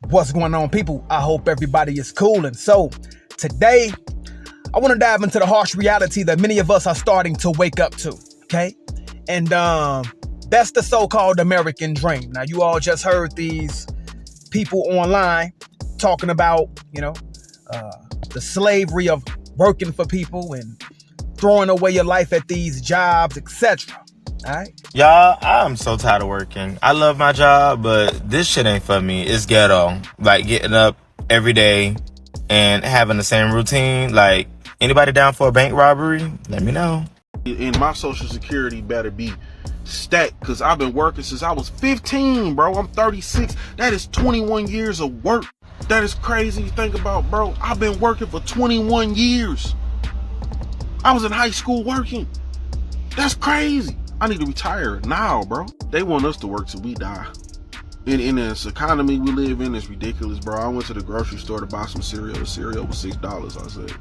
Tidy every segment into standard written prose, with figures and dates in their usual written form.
What's going on, people? I hope everybody is cool. And so today I want to dive into the harsh reality that many of us are starting to wake up to. Okay. And that's the so-called American dream. Now, you all just heard these people online talking about, the slavery of working for people and throwing away your life at these jobs, etc. All right. Y'all, I'm so tired of working. I love my job, but this shit ain't for me. It's ghetto. Like getting up every day and having the same routine. Like, anybody down for a bank robbery? Let me know. And my Social Security better be stacked, because I've been working since I was 15, bro. I'm 36. That is 21 years of work. That is crazy to think about, bro. I've been working for 21 years. I was in high school working. That's crazy. I need to retire now, bro. They want us to work till we die. In this economy we live in, it's ridiculous, bro. I went to the grocery store to buy some cereal. The cereal was $6. I said,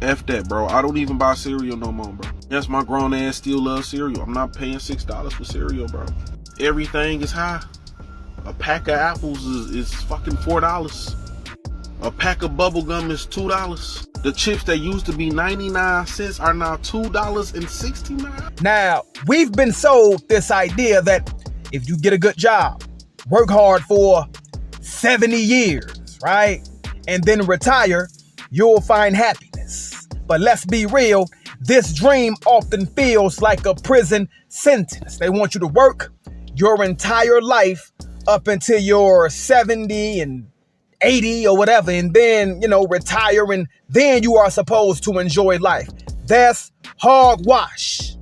F that, bro. I don't even buy cereal no more, bro. Yes, my grown ass still loves cereal. I'm not paying $6 for cereal, bro. Everything is high. A pack of apples is fucking $4. A pack of bubble gum is $2. The chips that used to be 99 cents are now $2.69. Now, we've been sold this idea that if you get a good job, work hard for 70 years, right? And then retire, you'll find happiness. But let's be real, this dream often feels like a prison sentence. They want you to work your entire life up until you're 70 and 80 or whatever, and then, retire, and then you are supposed to enjoy life. That's hogwash.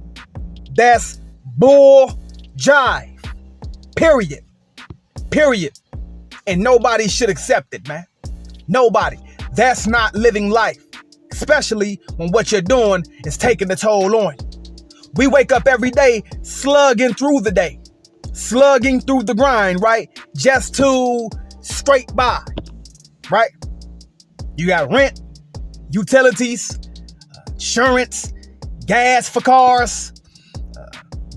That's bull jive. Period. And nobody should accept it, man. Nobody. That's not living life, especially when what you're doing is taking the toll on you. We wake up every day slugging through the day, slugging through the grind, right? Just to straight by. Right? You got rent, utilities, insurance, gas for cars,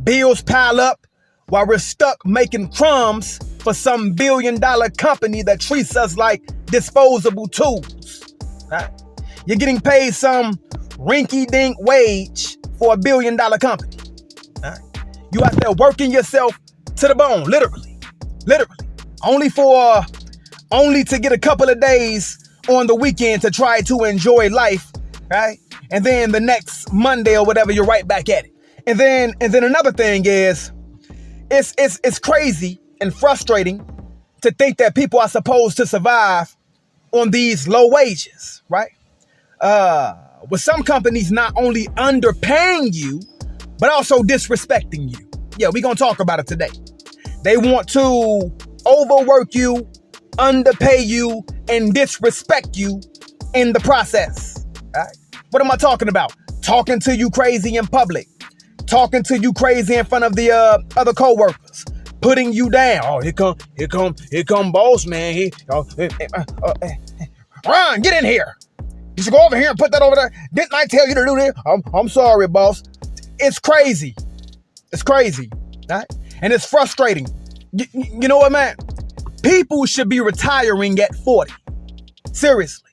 bills pile up while we're stuck making crumbs for some billion-dollar company that treats us like disposable tools. Right? You're getting paid some rinky-dink wage for a billion-dollar company. Right? You out there working yourself to the bone, literally, only to get a couple of days on the weekend to try to enjoy life, right? And then the next Monday or whatever, you're right back at it. And then another thing is, it's crazy and frustrating to think that people are supposed to survive on these low wages, right? With some companies not only underpaying you, but also disrespecting you. Yeah, we're gonna talk about it today. They want to overwork you, underpay you, and disrespect you in the process. Right? What am I talking about? Talking to you crazy in public, talking to you crazy in front of the other co-workers, putting you down. Oh, here come boss man. Ron, get in here. You should go over here and put that over there. Didn't I tell you to do this? I'm sorry, boss. It's crazy. Right? And it's frustrating. You know what, man? People should be retiring at 40. Seriously.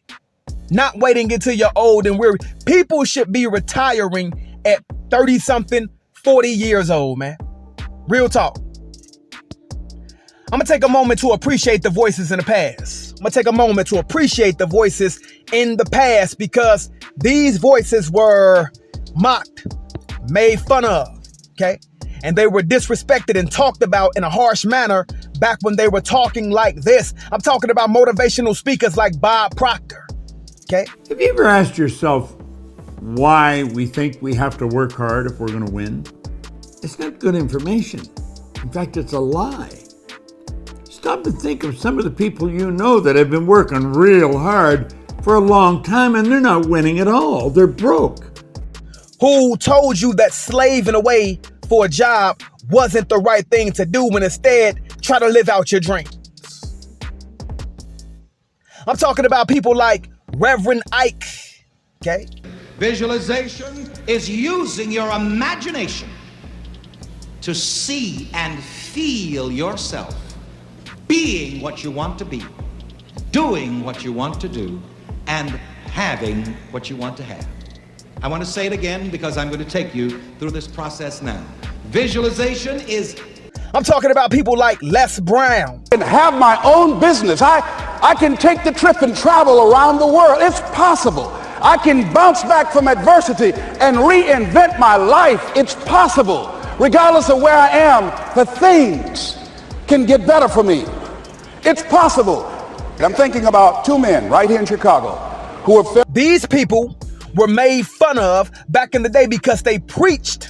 Not waiting until you're old and weary. People should be retiring at 30-something, 40 years old, man. Real talk. I'm going to take a moment to appreciate the voices in the past. Because these voices were mocked, made fun of, okay? And they were disrespected and talked about in a harsh manner back when they were talking like this. I'm talking about motivational speakers like Bob Proctor. Okay? Have you ever asked yourself why we think we have to work hard if we're going to win? It's not good information. In fact, it's a lie. Stop and think of some of the people you know that have been working real hard for a long time and they're not winning at all. They're broke. Who told you that slaving away for a job wasn't the right thing to do when instead try to live out your dreams? I'm talking about people like Reverend Ike, okay? Visualization is using your imagination to see and feel yourself being what you want to be, doing what you want to do, and having what you want to have. I want to say it again because I'm going to take you through this process now. Visualization is... I'm talking about people like Les Brown. And have my own business. I can take the trip and travel around the world. It's possible. I can bounce back from adversity and reinvent my life. It's possible. Regardless of where I am, the things can get better for me. It's possible. I'm thinking about two men right here in Chicago who have... These people were made fun of back in the day because they preached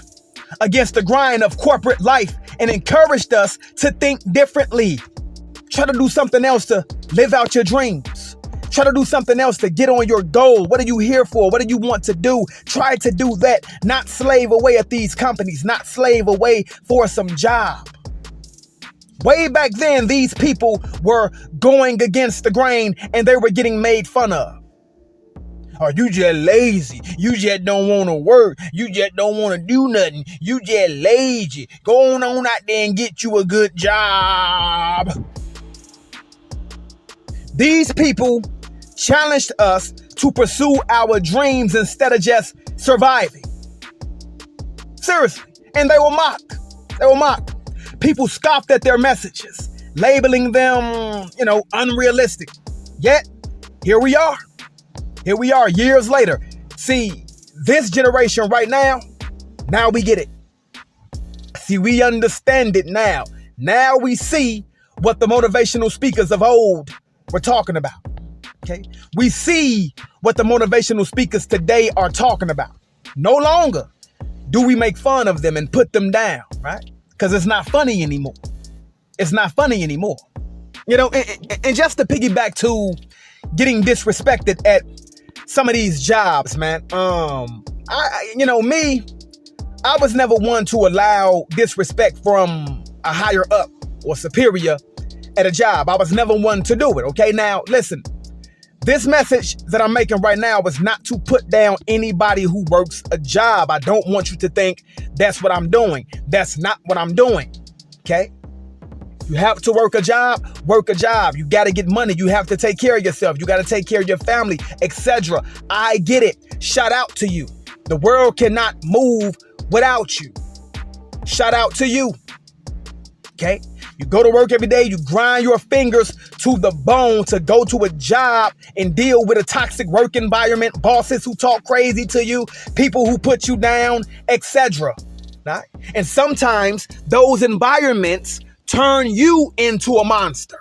against the grind of corporate life and encouraged us to think differently. Try to do something else to live out your dreams. Try to do something else to get on your goal. What are you here for? What do you want to do? Try to do that. Not slave away at these companies. Not slave away for some job. Way back then, these people were going against the grain and they were getting made fun of. Or you just lazy. You just don't want to work. You just don't want to do nothing. You just lazy. Go on out there and get you a good job. These people challenged us to pursue our dreams instead of just surviving. Seriously. And they were mocked. They were mocked. People scoffed at their messages, labeling them, unrealistic. Yet, here we are. Here we are years later. See, this generation right now we get it. See, we understand it now. Now we see what the motivational speakers of old were talking about. Okay? We see what the motivational speakers today are talking about. No longer do we make fun of them and put them down, right? Because it's not funny anymore. It's not funny anymore. And just to piggyback to getting disrespected at some of these jobs, man. I was never one to allow disrespect from a higher up or superior at a job. I was never one to do it. Okay, now listen. This message that I'm making right now is not to put down anybody who works a job. I don't want you to think that's what I'm doing. That's not what I'm doing. Okay? You have to work a job. You got to get money. You have to take care of yourself. You got to take care of your family, etc. I get it. Shout out to you. The world cannot move without you. Shout out to you. Okay? You go to work every day. You grind your fingers to the bone to go to a job and deal with a toxic work environment, bosses who talk crazy to you, people who put you down, etc. Right? And sometimes those environments turn you into a monster.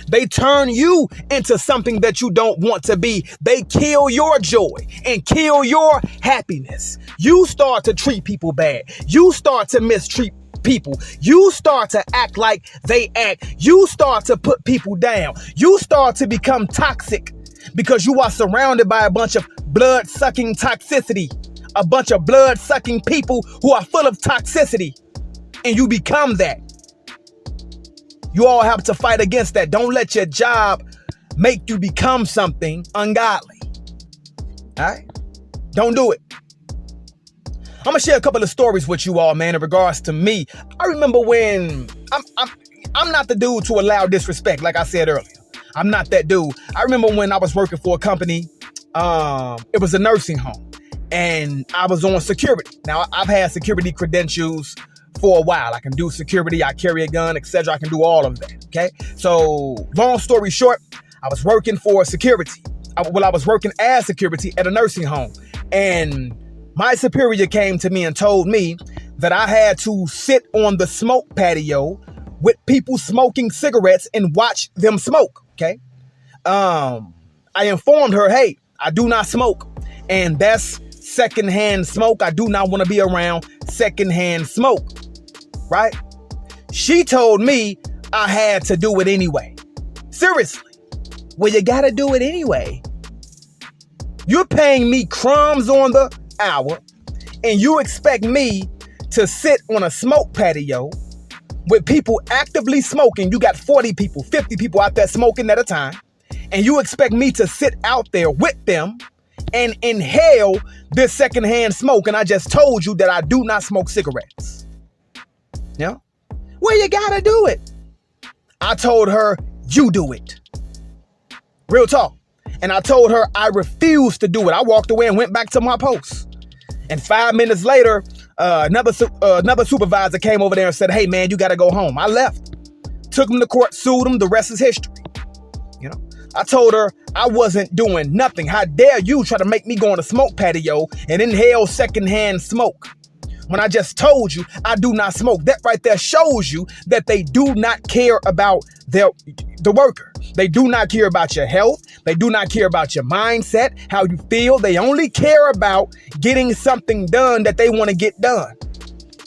They turn you into something that you don't want to be. They kill your joy and kill your happiness. You start to treat people bad. You start to mistreat people. You start to act like they act. You start to put people down. You start to become toxic because you are surrounded by a bunch of blood-sucking toxicity, a bunch of blood-sucking people who are full of toxicity, and you become that. You all have to fight against that. Don't let your job make you become something ungodly. All right? Don't do it. I'm going to share a couple of stories with you all, man, in regards to me. I remember when I'm not the dude to allow disrespect, like I said earlier. I'm not that dude. I remember when I was working for a company. It was a nursing home, and I was on security. Now, I've had security credentials for a while. I can do security, I carry a gun, etc. I can do all of that, okay? So, long story short, I was working for security. I was working as security at a nursing home. And my superior came to me and told me that I had to sit on the smoke patio with people smoking cigarettes and watch them smoke, okay? I informed her, hey, I do not smoke. And that's secondhand smoke. I do not want to be around secondhand smoke. Right? She told me I had to do it anyway. Seriously. Well, you gotta do it anyway. You're paying me crumbs on the hour, and you expect me to sit on a smoke patio with people actively smoking. You got 40 people, 50 people out there smoking at a time, and you expect me to sit out there with them and inhale this secondhand smoke, and I just told you that I do not smoke cigarettes. Yeah? Well, you gotta do it. I told her, you do it. Real talk. And I told her I refused to do it. I walked away and went back to my post. And 5 minutes later, another supervisor came over there and said, hey, man, you got to go home. I left. Took him to court, sued him. The rest is history. You know, I told her I wasn't doing nothing. How dare you try to make me go on a smoke patio and inhale secondhand smoke when I just told you I do not smoke. That right there shows you that they do not care about the worker. They do not care about your health. They do not care about your mindset, how you feel. They only care about getting something done that they want to get done.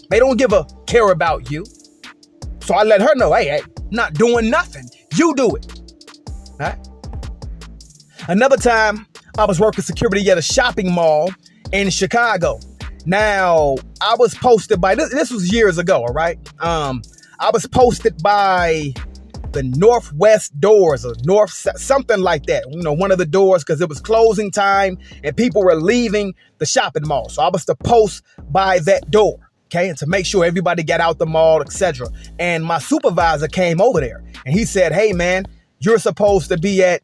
They don't care about you. So I let her know, hey, not doing nothing. You do it. All right? Another time, I was working security at a shopping mall in Chicago. Now, I was posted by, this was years ago, all right? I was posted by the Northwest Doors or something like that. You know, one of the doors, because it was closing time and people were leaving the shopping mall. So I was to post by that door, okay? And to make sure everybody got out the mall, etc. And my supervisor came over there and he said, hey, man, you're supposed to be at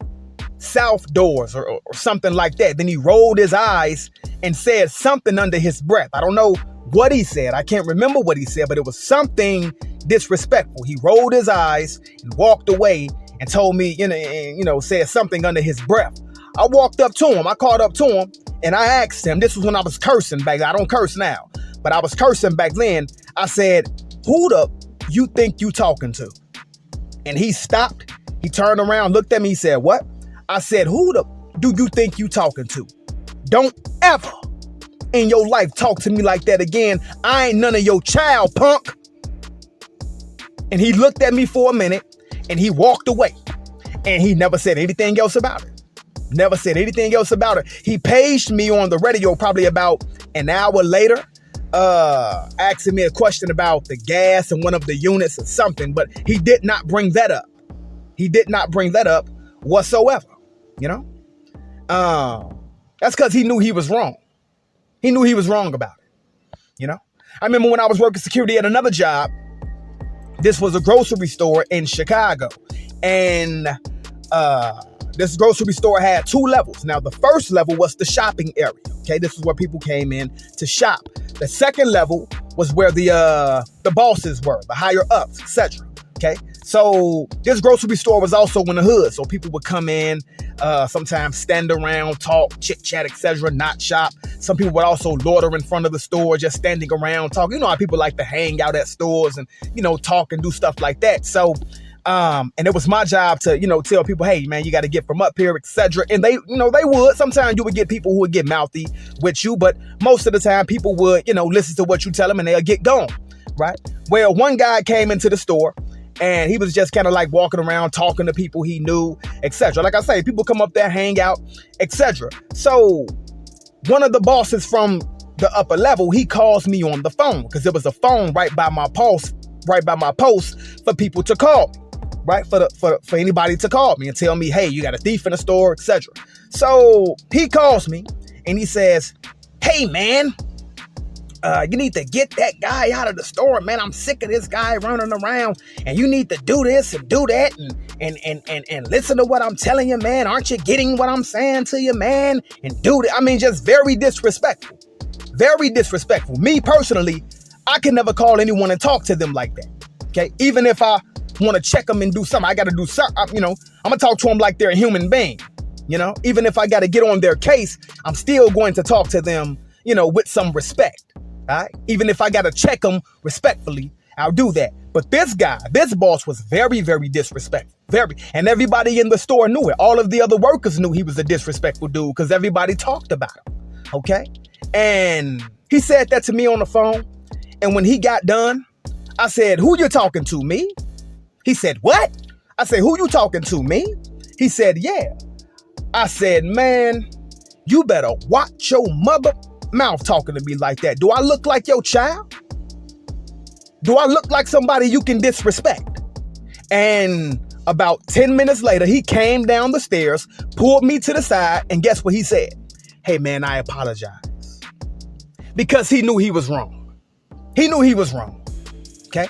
South Doors or something like that. Then he rolled his eyes and said something under his breath. I don't know what he said. I can't remember what he said, but it was something disrespectful. He rolled his eyes and walked away and told me, said something under his breath. I walked up to him. I caught up to him and I asked him, this was when I was cursing back then. I don't curse now, but I was cursing back then. I said, who the you think you talking to? And he stopped. He turned around, looked at me. He said, what? I said, who the do you think you talking to? Don't ever in your life talk to me like that again. I ain't none of your child, punk. And he looked at me for a minute and he walked away and he never said anything else about it. Never said anything else about it. He paged me on the radio probably about an hour later, asking me a question about the gas in one of the units or something, but he did not bring that up. He did not bring that up whatsoever, you know? That's because he knew he was wrong. He knew he was wrong about it, you know? I remember when I was working security at another job, this was a grocery store in Chicago, and this grocery store had 2 levels. Now, the first level was the shopping area, okay? This is where people came in to shop. The second level was where the bosses were, the higher ups, etc. Okay, so this grocery store was also in the hood, so people would come in, sometimes stand around, talk, chit chat, etc. Not shop. Some people would also loiter in front of the store, just standing around, talking. You know how people like to hang out at stores and talk and do stuff like that. So, and it was my job to tell people, hey man, you got to get from up here, etc. And they would. Sometimes you would get people who would get mouthy with you, but most of the time people would listen to what you tell them and they'll get gone, right? Well, one guy came into the store. And he was just kind of like walking around, talking to people he knew, etc. Like I say, people come up there, hang out, etc. So one of the bosses from the upper level, he calls me on the phone because there was a phone right by my post for people to call me, right? For anybody to call me and tell me, hey, you got a thief in the store, etc. So he calls me and he says, hey, man, you need to get that guy out of the store, man. I'm sick of this guy running around, and you need to do this and do that and listen to what I'm telling you, man. Aren't you getting what I'm saying to you, man? And do that. I mean, just very disrespectful. Very disrespectful. Me personally, I can never call anyone and talk to them like that. Okay? Even if I want to check them and do something, I got to do something, I'm going to talk to them like they're a human being. Even if I got to get on their case, I'm still going to talk to them, with some respect. All right? Even if I got to check them respectfully, I'll do that. But this boss was very, very disrespectful. Very. And everybody in the store knew it. All of the other workers knew he was a disrespectful dude because everybody talked about him. Okay? And he said that to me on the phone. And when he got done, I said, who you talking to, me? He said, what? I said, who you talking to, me? He said, yeah. I said, man, you better watch your mother mouth talking to me like that. Do I look like your child? Do I look like somebody you can disrespect? And about 10 minutes later, he came down the stairs, pulled me to the side, and guess what he said? Hey man, I apologize. Because he knew he was wrong. He knew he was wrong. Okay?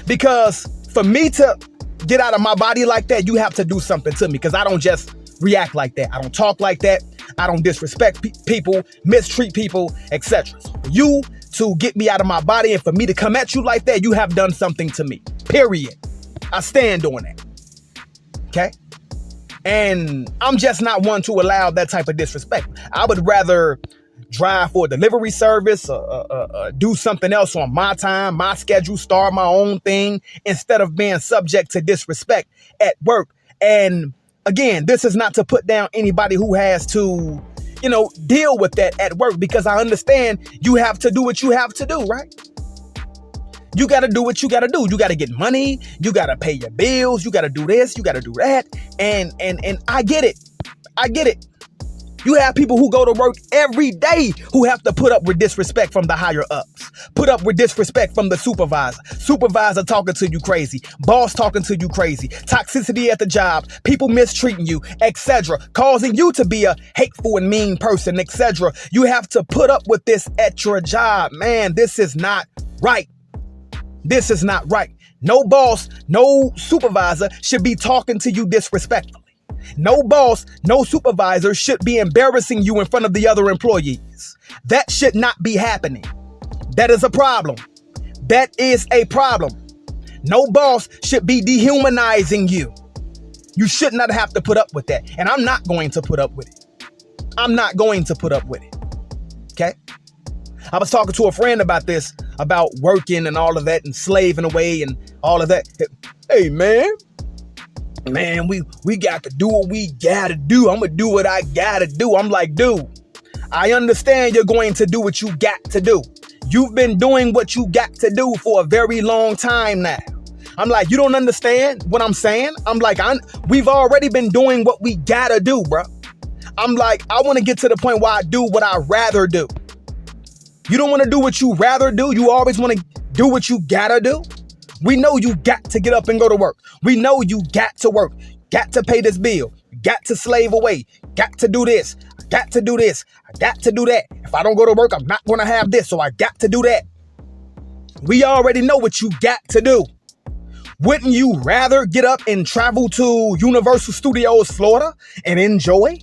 Because for me to get out of my body like that, you have to do something to me, because I don't just react like that. I don't talk like that. I don't disrespect people, mistreat people, etc. So for you to get me out of my body and for me to come at you like that, you have done something to me. Period. I stand on that. Okay? And I'm just not one to allow that type of disrespect. I would rather drive for a delivery service, do something else on my time, my schedule, start my own thing, instead of being subject to disrespect at work. And again, this is not to put down anybody who has to, deal with that at work, because I understand you have to do what you have to do, right? You got to do what you got to do. You got to get money. You got to pay your bills. You got to do this. You got to do that. And I get it. I get it. You have people who go to work every day who have to put up with disrespect from the higher ups, put up with disrespect from the supervisor talking to you crazy, boss talking to you crazy, toxicity at the job, people mistreating you, etc., causing you to be a hateful and mean person, etc. You have to put up with this at your job. Man, this is not right. This is not right. No boss, no supervisor should be talking to you disrespectfully. No boss, no supervisor should be embarrassing you in front of the other employees. That should not be happening. That is a problem. That is a problem. No boss should be dehumanizing you. You should not have to put up with that. And I'm not going to put up with it. I'm not going to put up with it. Okay? I was talking to a friend about this, about working and all of that and slaving away and all of that. Hey, man, we got to do what we got to do. I'm going to do what I got to do. I'm like, dude, I understand you're going to do what you got to do. You've been doing what you got to do for a very long time now. I'm like, you don't understand what I'm saying? I'm like, we've already been doing what we got to do, bro. I'm like, I want to get to the point where I do what I rather do. You don't want to do what you rather do. You always want to do what you got to do. We know you got to get up and go to work. We know you got to work, got to pay this bill, got to slave away, got to do this, got to do this, I got to do that. If I don't go to work, I'm not going to have this, so I got to do that. We already know what you got to do. Wouldn't you rather get up and travel to Universal Studios, Florida, and enjoy?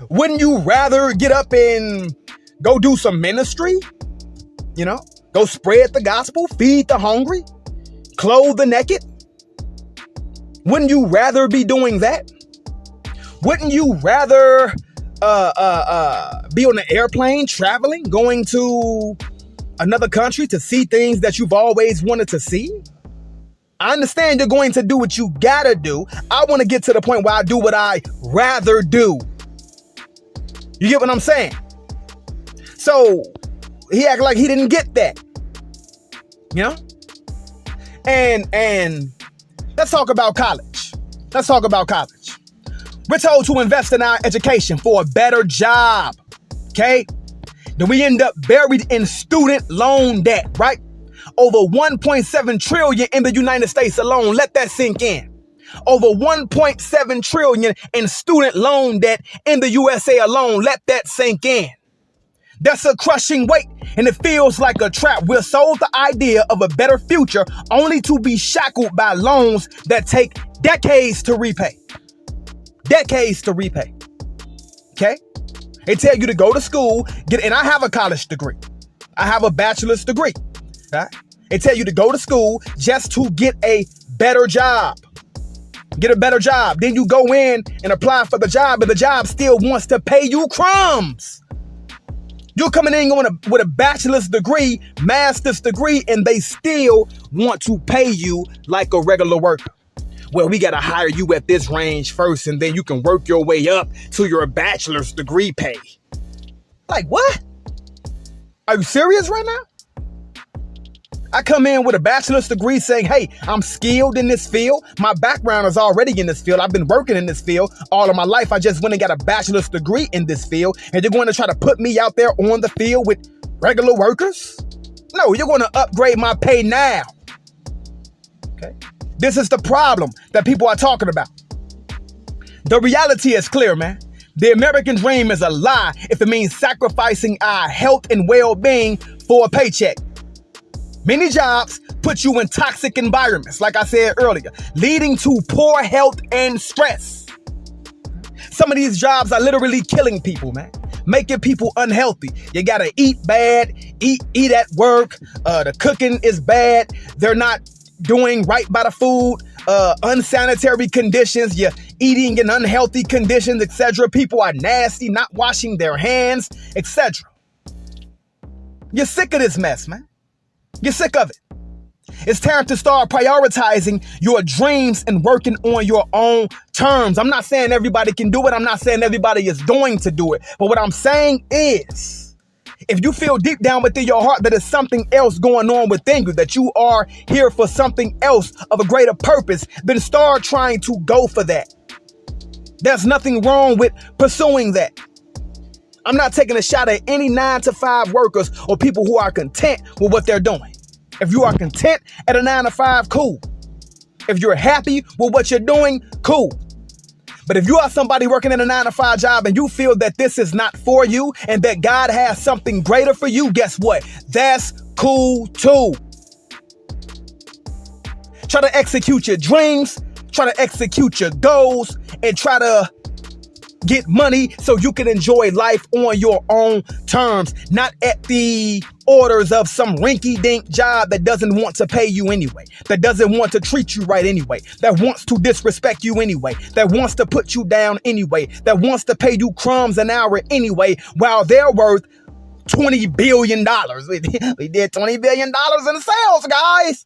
Wouldn't you rather get up and go do some ministry? Go spread the gospel, feed the hungry, clothe the naked. Wouldn't you rather be doing that? Wouldn't you rather be on an airplane, traveling, going to another country to see things that you've always wanted to see? I understand you're going to do what you gotta do. I want to get to the point where I do what I rather do. You get what I'm saying? So he acted like he didn't get that. And let's talk about college. We're told to invest in our education for a better job. Okay? Then we end up buried in student loan debt, right? Over 1.7 trillion in the United States alone. Let that sink in. Over 1.7 trillion in student loan debt in the USA alone. Let that sink in. That's a crushing weight, and it feels like a trap. We're sold the idea of a better future only to be shackled by loans that take decades to repay. Okay? They tell you to go to school, and I have a college degree. I have a bachelor's degree. Right? They tell you to go to school just to get a better job. Get a better job. Then you go in and apply for the job, but the job still wants to pay you crumbs. You're coming in with a bachelor's degree, master's degree, and they still want to pay you like a regular worker. Well, we got to hire you at this range first, and then you can work your way up to your bachelor's degree pay. Like, what? Are you serious right now? I come in with a bachelor's degree saying, hey, I'm skilled in this field. My background is already in this field. I've been working in this field all of my life. I just went and got a bachelor's degree in this field. And you're going to try to put me out there on the field with regular workers? No, you're going to upgrade my pay now. Okay. This is the problem that people are talking about. The reality is clear, man. The American dream is a lie if it means sacrificing our health and well-being for a paycheck. Many jobs put you in toxic environments, like I said earlier, leading to poor health and stress. Some of these jobs are literally killing people, man, making people unhealthy. You gotta eat bad, eat at work. The cooking is bad. They're not doing right by the food. Unsanitary conditions. You're eating in unhealthy conditions, etc. People are nasty, not washing their hands, etc. You're sick of this mess, man. You're sick of it. It's time to start prioritizing your dreams and working on your own terms. I'm not saying everybody can do it. I'm not saying everybody is going to do it. But what I'm saying is, if you feel deep down within your heart that there's something else going on within you, that you are here for something else of a greater purpose, then start trying to go for that. There's nothing wrong with pursuing that. I'm not taking a shot at any 9-to-5 workers or people who are content with what they're doing. If you are content at a 9-to-5, cool. If you're happy with what you're doing, cool. But if you are somebody working in a 9-to-5 job and you feel that this is not for you and that God has something greater for you, guess what? That's cool too. Try to execute your dreams, try to execute your goals, and try to get money so you can enjoy life on your own terms, not at the orders of some rinky-dink job that doesn't want to pay you anyway, that doesn't want to treat you right anyway, that wants to disrespect you anyway, that wants to put you down anyway, that wants to pay you crumbs an hour anyway, while they're worth $20 billion. We did $20 billion in sales, guys.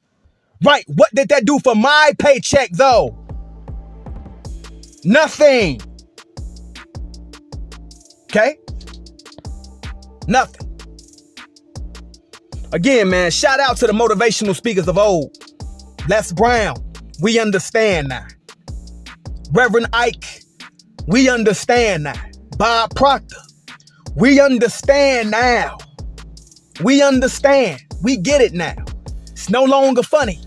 Right, what did that do for my paycheck, though? Nothing. Okay? Nothing. Again, man, shout out to the motivational speakers of old. Les Brown, we understand now. Reverend Ike, we understand now. Bob Proctor, we understand now. We understand. We get it now. It's no longer funny.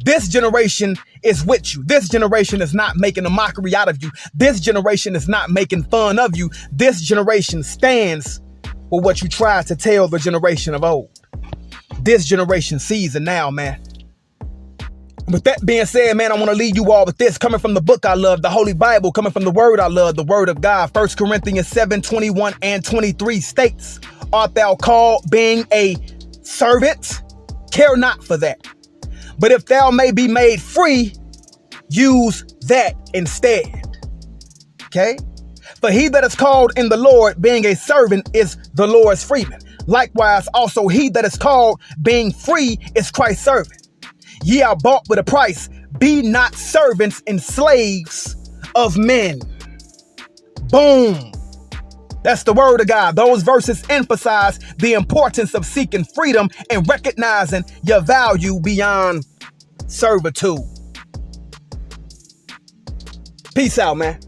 This generation is with you. This generation is not making a mockery out of you. This generation is not making fun of you. This generation stands for what you tried to tell the generation of old. This generation sees it now, man. With that being said, man, I want to leave you all with this. Coming from the book I love, the Holy Bible, coming from the word I love, the word of God. 1 Corinthians 7:21 and 23 states, art thou called being a servant? Care not for that. But if thou may be made free, use that instead. Okay? For he that is called in the Lord, being a servant, is the Lord's freeman. Likewise, also he that is called being free is Christ's servant. Ye are bought with a price. Be not servants and slaves of men. Boom. That's the word of God. Those verses emphasize the importance of seeking freedom and recognizing your value beyond servitude. Peace out, man.